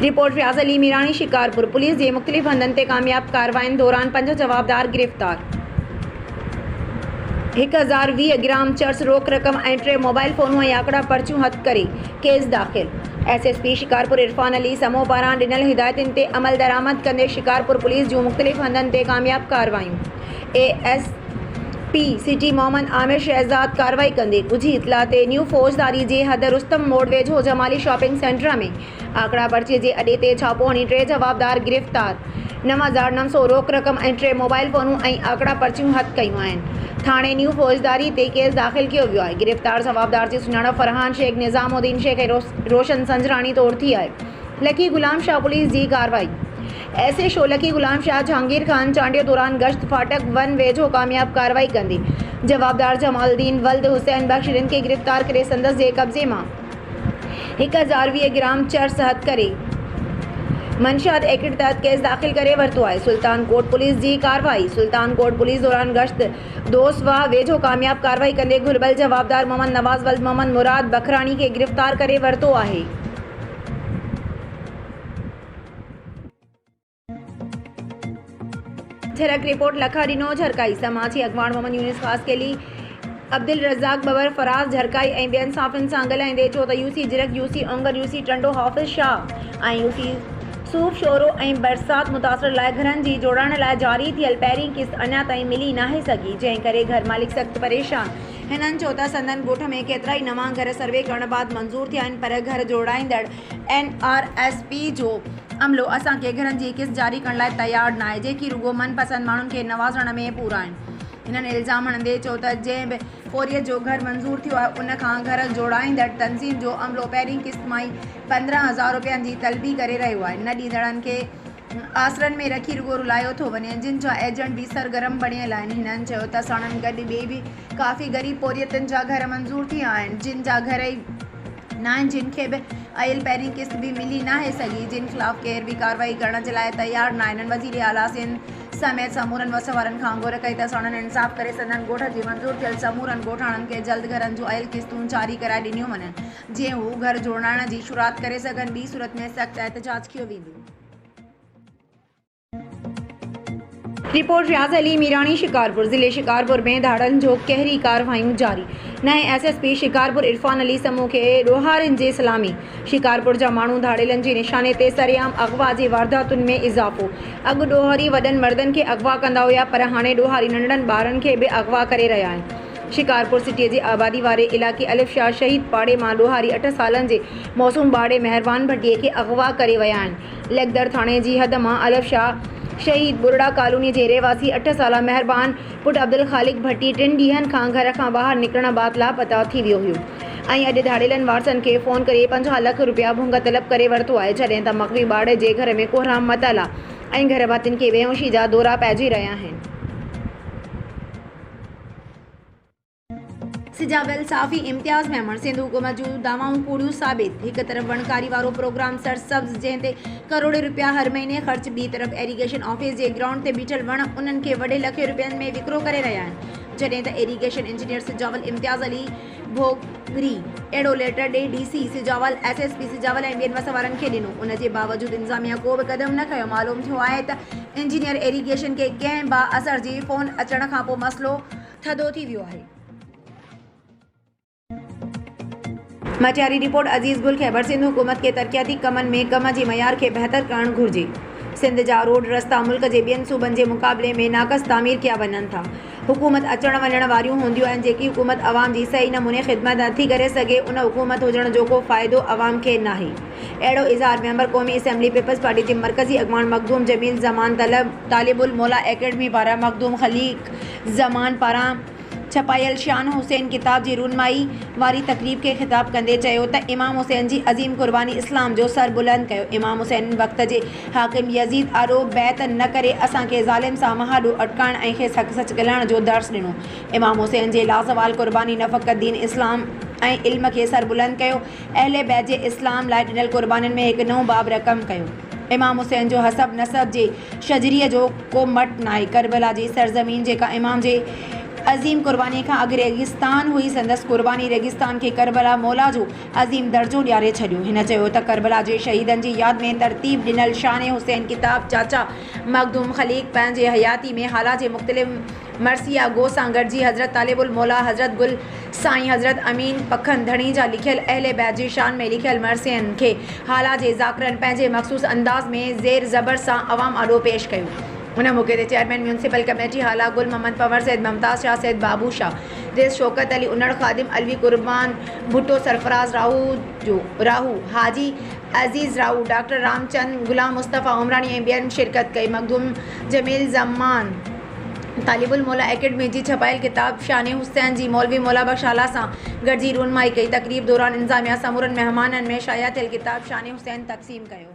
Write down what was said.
Report रियाज़ Ali Mirani Shikarpur. Police जे मुख्तलिफ हंधनि ते कामयाब कार्रवाइनि दौरान 5 जवाबदार गिरफ्तार। 1020 ग्राम चर्स रोक रक़म ऐं 3 मोबाइल फ़ोनूं ऐं आकड़ा पर्चियूं हथ करे केस दाख़िल। SSP शिकारपुर इरफान अली समूह पारां ॾिनल हिदायतुनि ते अमल दरामद कंदे शिकारपुर पुलिस जूं मुख्तलिफ हंधनि ते कामयाब कार्रवाइयूं। ASP सिटी मोहम्मद आमिर शहजाद कार्रवाई कंदे ॻुझी इतला ते न्यू फौजदारी जे हद रुस्तम मोड़ वेझो जमाली शॉपिंग सेंटर में आकड़ा पर्ची जे अॾे ते छापो हणी 3 जवाबदार गिरफ्तार। 9900 रोक रक़म ऐं 3 मोबाइल फ़ोनूं ऐं आकड़ा पर्चियूं हथ कयूं आहिनि। थाणे न्यू फौजदारी ते केस दाख़िल कियो वियो आहे। गिरफ्तार जवाबदार जी सुञाणप फरहान शेख, निज़ामुद्दीन शेख ऐं रोशन संजराणी तौरु थी आहे। लकी गुलाम शाह पुलिस जी कार्रवाई। SHO लकी गुलाम शाह जहांगीर खान चांडियो दौरान गश्त फाटक 1 वेझो कामयाब कार्रवाई कंदी जवाबदार जमालुद्दीन वल्द हुसैन बख्श रिन खे गिरफ्तार करे संदसि जे कब्ज़े मां 1020 ग्राम चर्स हथ करे मंशियात एक्ट तहत केस दाख़िल करे वरितो आहे। सुल्तान कोट पुलिस जी कार्रवाई। सुल्तान कोट पुलिस दौरान गश्त दोसवाह वेझो कामयाब कार्रवाई कंदे घुरिबल जवाबदार मोहम्मद नवाज़ वल्द मोहम्मद मुराद बखराणी खे गिरफ्तार करे वरितो आहे। झलक रिपोर्ट लखा डिनो झरकाई। समाजी अॻवान मोहम्मद यूनिस ख़ासकेली अब्दुल रज़ाक बबर फराज़ झरकाई ऐं ॿियनि साफ़ियुनि सां ॻाल्हाईंदे चयो त UC जिरक UC ओंगर UC टंडो हाफ़िज़ शाह ऐं UC सूफ़ शोरो ऐं बरसात मुतासिर लाइ घरनि जी जोड़ाइण लाइ जारी थियल पहिरीं किस्त अञा ताईं मिली नाहे सघी, जंहिं करे घर मालिक सख़्तु परेशान। हिननि चयो त संदन ॻोठ में केतिरा ई नवां घर सर्वे करण बाद मंज़ूर थिया आहिनि, पर घर जोड़ाईंदड़ NRSP जो अमलो असांखे घरनि जी किस्त जारी करण लाइ तयारु न आहे, जेकी रुॻो मनपसंद माण्हुनि खे नवाज़ण में पूरा आहिनि। हिननि इल्ज़ाम हणंदे चयो त जंहिं बि फ़ौरियत जो घर मंज़ूर थियो आहे उन खां घर जोड़ाईंदड़ तनज़ीम जो अमलो पहिरीं किस्त मां ई 15,000 रुपयनि जी तलबी करे रहियो आहे। न ॾींदड़नि खे आसरनि में रखी रुॻो रुलायो थो वञे, जिन जा एजेंट बि सरगर्म बणियल आहिनि। हिननि चयो त साणनि गॾु ॿिए बि काफ़ी ग़रीब फ़ौरियतुनि जा घर मंज़ूर थिया आहिनि, जिन जा घर ई न आहिनि, जिन खे बि आयल पहिरीं किस्त बि मिली नाहे सघी, जिन ख़िलाफ़ केर बि कार्रवाई करण जे लाइ तयारु न आहिनि। वज़ीर आला सिंध समेत समूरनि वस वारनि खां घुर कई त साणनि इंसाफ़ करे संदन ॻोठ जी मंज़ूर थियल समूरनि ॻोठाणनि खे जल्द घरनि जूं आयल किस्तूं जारी कराए ॾिनियूं वञनि, जीअं हू घर जोड़ाइण जी शुरूआत करे सघनि। ॿी सूरत में सख़्तु एहतजाज कयो वेंदो। रिपोर्ट रियाज़ अली मीरानी शिकारपुर। ज़िले शिकारपुर में धाड़नि जो कहरी कार्रवाइयूं जारी। नए SSP शिकारपुर इरफान अली समूह खे ॾोहारियुनि जे सलामी। शिकारपुर जा माण्हू धाड़ेलनि जे निशाने ते सरेआम अगवा जे वारदातुनि में इज़ाफ़ो। अॻु ॾोहारी वॾनि मर्दनि खे अगवा कंदा हुया, पर हाणे ॾोहारी नंढड़नि ॿारनि खे बि अगवा करे रहिया आहिनि। शिकारपुर सिटीअ जे आबादी वारे इलाइक़े अलिफ शाह शहीद पाड़े मां ॾोहारी 8 सालनि जे मौसूम ॿाड़े महिरबान भट्टीअ खे अगवा करे विया आहिनि। लखदर थाणे जी हद मां अलिफ शाह शहीद बुरड़ा कॉलोनी जे रहवासी 8 साला महिरबान पुट अब्दुल ख़ालिक भट्टी 3 ॾींहंनि खां घर खां ॿाहिरि निकिरण बाद लापता थी वियो हुयो ऐं अॼु धाड़ेलनि वारसनि खे फ़ोन करे 50 लख रुपया भुंग तलब करे वरितो आहे, जॾहिं त मग़वी ॿार जे घर में कोहराम मतल आहे ऐं घर भातियुनि खे बेहोशी जा दौरा पइजी रहिया आहिनि। सिजावल साफ़ी इम्तियाज़ मेमण। सिंध हुकूमत जूं दावाऊं कूड़ियूं साबित। हिकु तरफ़ वणकारी वारो प्रोग्राम सरसब्ज़ जंहिं ते करोड़े रुपया हर महीने ख़र्च, ॿी तरफ़ इरीगेशन ऑफिस जे ग्राउंड ते बीठल वण उन्हनि खे वॾे लखे रुपयनि में विकिरो करे रहिया आहिनि, जॾहिं त इरीगेशन इंजीनियर सिजावल इम्तियाज़ अली भोगरी अहिड़ो लेटर ॾेई DC सिजावल SSP सिजावल ऐं ॿियनि वस वारनि खे ॾिनो। उन जे बावजूदि इंतिज़ामिया को बि क़दम न खयो। मालूम थियो आहे त इंजीनियर इरीगेशन खे कंहिं बाअसर जी फ़ोन अचण खां पोइ मसइलो थधो थी वियो आहे। मटियारी रिपोर्ट अज़ीज़ गुल ख़ैबर। सिंध हुकूमत खे तरक़ियाती कमनि में कम जे मयार खे बहितर करणु घुरिजे। सिंध जा रोड रस्ता मुल्क जे ॿियनि सूबनि जे मुक़ाबले में नाक़स तामीर कया वञनि था। हुकूमत अचण वञण वारियूं हूंदियूं आहिनि, जेकी हुकूमत अवाम जी सही नमूने ख़िदमत नथी करे सघे, उन हुकूमत हुजण जो को फ़ाइदो अवाम खे नाहे। अहिड़ो इज़हार मेंबर क़ौमी असेंबली पीपल्स पार्टी जे मरकज़ी अॻवान मखदूम जमील ज़मान तालिबुल मौला एकेडमी पारां मखदूम ख़लीक ज़मान पारां छपायल शान हुसैन किताब जी रूनमाई वारी तक़रीब खे ख़िताब कंदे चयो त इमाम हुसैन जी अज़ीम क़ुर्बानी इस्लाम जो सर बुलंद कयो। इमाम हुसैन वक़्त जे हाकिम यज़ीद आरो बैत न करे असांखे ज़ालिम सां महाॾो अटकाइण ऐं खेसि हक़ सच ॻाल्हाइण जो दर्स ॾिनो। इमाम हुसैन जे लाज़वाल क़ुर्बानी न फ़क़ति दीन इस्लाम ऐं इल्म खे सर बुलंद कयो, अहले बैत जे इस्लाम लाइ ॾिनल क़ुर्बानीनि में हिकु नओं बाब रक़म कयो। इमाम हुसैन जो हसब नसब जे शजरीअ जो को मट नाहे। करबला जी सरज़मीन जेका इमाम जे अज़ीम क़ुर्बानी खां अॻु रेगिस्तान हुई, संदसि क़ुर्बानी रेगिस्तान खे करबला मौला जो अज़ीम दर्जो ॾियारे छॾियो। हिन चयो त करबला जे शहीदनि जी यादि में तरतीब ॾिनल शान हुसैन किताब चाचा मखदूम ख़लीक पंहिंजे हयाती में हाला जे मुख़्तलिफ़ मरसिया गो सां गॾिजी हज़रत तालिबुल मौला हज़रत गुल साईं हज़रत अमीन पखन धणी जा लिखियल अहले बैत जी शान में लिखियल मरसियनि खे हाला जे ज़ाकिरनि पंहिंजे मख़सूस अंदाज़ में ज़ेर ज़बर सां अवाम आॾो पेश कयो। उन मौक़े ते chairman municipal committee Hala Gul Mohammad Pawar Syed Mumtaz Shah Syed Babu Shah दिस शौकत अली उन्नड़ ख़ादिम अलवी कुर्बान भुट्टो सरफराज राहू हाजी अज़ीज़ राहू डॉक्टर रामचंद गुलाम मुस्तफ़ा उमरानी ऐं ॿियनि शिरकत कई। मखदूम जमील ज़मान तालिबुल मौला एकेडमी जी छपायल किताब शान हुसैन जी मौलवी मौला बख्श हाला सां गॾिजी रूनमाई कई। तक़रीब दौरान इंतज़ामिया समूरनि मेहमाननि में शाया थियल किताब शान हुसैन तक़सीम कयो।